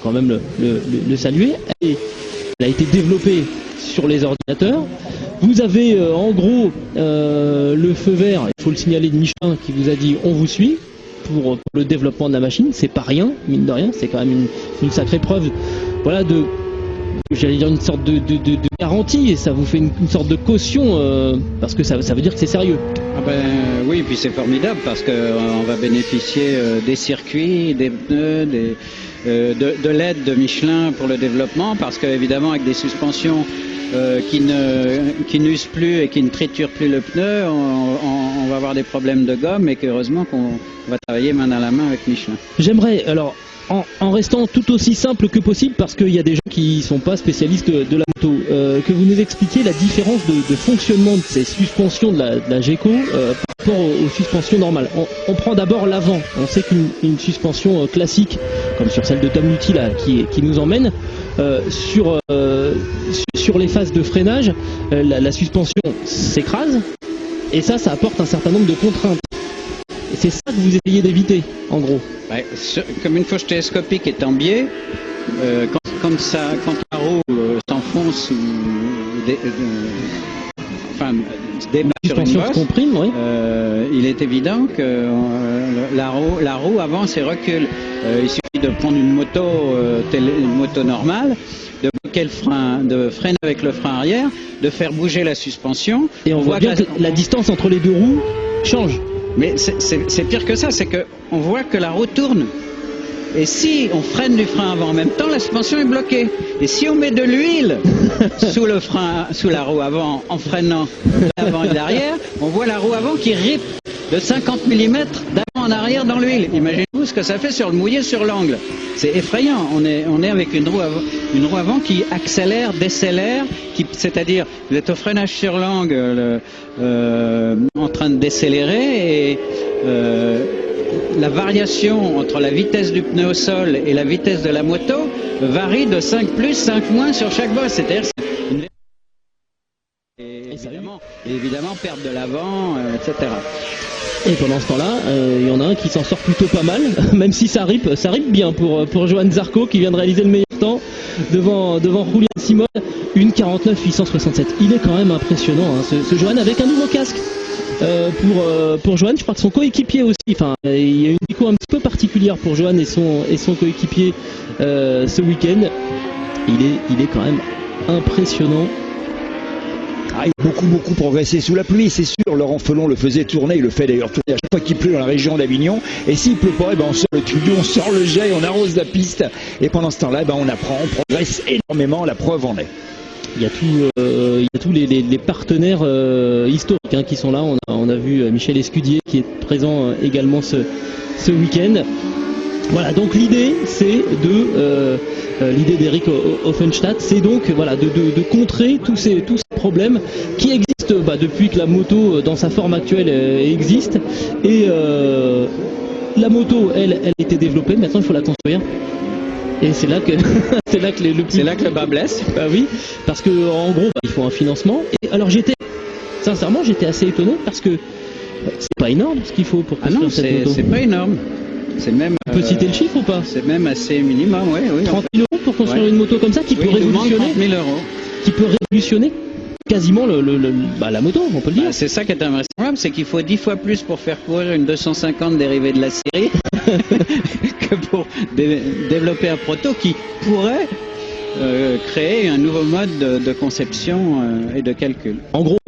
quand même le saluer. Elle a été développée sur les ordinateurs. Vous avez en gros le feu vert, il faut le signaler, de Michelin qui vous a dit on vous suit pour le développement de la machine. C'est pas rien, mine de rien, c'est quand même une sacrée preuve, voilà, j'allais dire une sorte de garantie, et ça vous fait une sorte de caution parce que ça veut dire que c'est sérieux. Ah ben oui, puis c'est formidable parce qu'on va bénéficier des circuits, des pneus, de l'aide de Michelin pour le développement, parce qu'évidemment avec des suspensions qui n'usent plus et qui ne triturent plus le pneu, on va avoir des problèmes de gomme, et qu'heureusement qu'on va travailler main dans la main avec Michelin. J'aimerais, alors, en restant tout aussi simple que possible, parce qu'il y a des gens qui ne sont pas spécialistes de la moto, que vous nous expliquiez la différence de fonctionnement de ces suspensions de la Geco par rapport aux suspensions normales. On prend d'abord l'avant. On sait qu'une suspension classique, comme sur celle de Tom Luthi là, qui nous emmène, sur les phases de freinage, la suspension s'écrase, et ça apporte un certain nombre de contraintes. Et c'est ça que vous essayez d'éviter, en gros. Ouais, comme une fauche télescopique est en biais, quand la roue s'enfonce ou débat sur une bosse, comprime, oui. Il est évident que la roue avance et recule. Il suffit de prendre une moto normale, de bloquer le frein, de freiner avec le frein arrière, de faire bouger la suspension. Et on voit bien que la distance entre les deux roues change. Mais c'est pire que ça, c'est qu'on voit que la roue tourne. Et si on freine du frein avant en même temps, la suspension est bloquée. Et si on met de l'huile sous la roue avant, en freinant l'avant et l'arrière, on voit la roue avant qui ripe de 50 mm d'avant en arrière dans l'huile. Imaginez-vous ce que ça fait sur le mouillé, sur l'angle. C'est effrayant. On est avec une roue avant qui accélère, décélère, c'est-à-dire vous êtes au freinage sur l'angle en train de décélérer, et la variation entre la vitesse du pneu au sol et la vitesse de la moto varie de 5 plus, 5 moins sur chaque bosse. C'est-à-dire évidemment perte de l'avant, etc. Et pendant ce temps-là, il y en a un qui s'en sort plutôt pas mal, même si ça ripe bien pour Johan Zarco, qui vient de réaliser le meilleur temps devant Julian Simon, une 49.867. Il est quand même impressionnant, hein, ce Johan, avec un nouveau casque. Pour Johan, je crois que son coéquipier aussi, enfin il y a une déco un petit peu particulière pour Johan et son coéquipier ce week-end. Il est quand même impressionnant. Ah, il a beaucoup progressé sous la pluie, c'est sûr. Laurent Felon le faisait tourner, il le fait d'ailleurs tourner à chaque fois qu'il pleut dans la région d'Avignon. Et s'il pleut pas, on sort le tuyau, on sort le jet, on arrose la piste. Et pendant ce temps-là, on apprend, on progresse énormément, la preuve en est. Il y a tous les partenaires historiques qui sont là. On a vu Michel Escudier qui est présent également ce week-end. Voilà, donc l'idée c'est l'idée d'Eric Offenstadt, c'est donc voilà de contrer tous ces problèmes qui existent depuis que la moto dans sa forme actuelle existe, et la moto elle a été développée, maintenant il faut la construire. Et c'est là que le bas blesse. Bah oui, parce que en gros il faut un financement. Et alors j'étais assez étonné parce que c'est pas énorme ce qu'il faut pour construire cette moto. C'est pas énorme. C'est même, on peut citer le chiffre ou pas? C'est même assez minimum, oui. 30 000 € pour construire une moto comme ça qui peut révolutionner. 30 000 €. Qui peut révolutionner quasiment la moto, on peut le dire. C'est ça qui est invraisemblable, c'est qu'il faut 10 fois plus pour faire courir une 250 dérivée de la série que pour développer un proto qui pourrait créer un nouveau mode de conception et de calcul. En gros,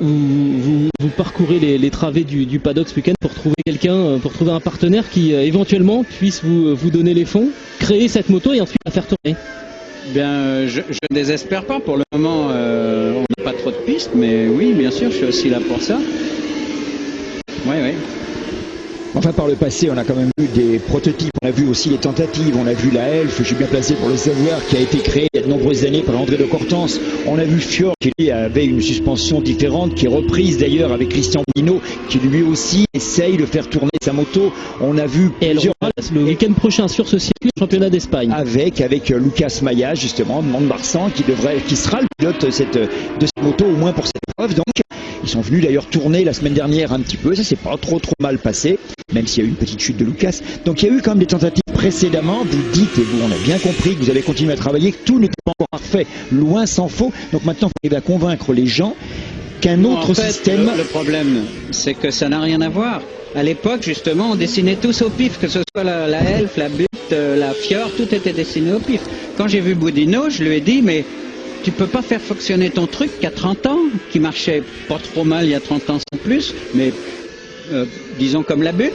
vous parcourez les travées du paddock ce week-end pour trouver quelqu'un, pour trouver un partenaire qui éventuellement puisse vous donner les fonds, créer cette moto et ensuite la faire tourner. Bien, je ne désespère pas. Pour le moment, on n'a pas trop de pistes, mais oui, bien sûr, je suis aussi là pour ça. Oui. Enfin, par le passé, on a quand même eu des prototypes, on a vu aussi les tentatives, on a vu la Elf, je suis bien placé pour le savoir, qui a été créée il y a de nombreuses années par André de Cortance. On a vu Fjord, qui lui avait une suspension différente, qui est reprise d'ailleurs avec Christian Boudinot, qui lui aussi essaye de faire tourner sa moto. On a vu plusieurs... le week-end prochain sur ce circuit, le championnat d'Espagne. Avec Lucas Maya, justement, de Mont-de-Marsan, qui sera le pilote de cette moto, au moins pour cette preuve. Donc, Ils sont venus d'ailleurs tourner la semaine dernière un petit peu, ça s'est pas trop mal passé, même s'il y a eu une petite chute de Lucas. Donc il y a eu quand même des tentatives précédemment, vous dites, et vous on a bien compris que vous allez continuer à travailler, que tout n'était pas encore parfait, loin s'en faut. Donc maintenant il faut arriver à convaincre les gens qu'un autre système... Le problème, c'est que ça n'a rien à voir. À l'époque, justement, on dessinait tous au pif, que ce soit la elfe, la butte, la fiore, tout était dessiné au pif. Quand j'ai vu Boudinot, je lui ai dit, mais tu peux pas faire fonctionner ton truc qu'à 30 ans, qui marchait pas trop mal il y a 30 ans sans plus, mais disons comme la butte,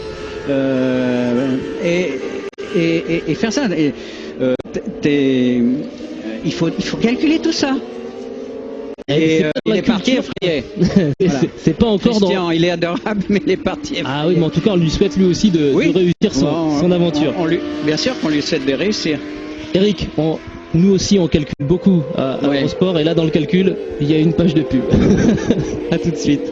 et faire ça. Il faut calculer tout ça. Et il est parti effrayé. Voilà. C'est pas encore Christian, il est adorable, mais il est parti effrayé. Ah oui, mais en tout cas, on lui souhaite lui aussi de réussir son aventure. Bien sûr qu'on lui souhaite de réussir. Eric, nous aussi, on calcule beaucoup à Eurosport, et là, dans le calcul, il y a une page de pub. À tout de suite.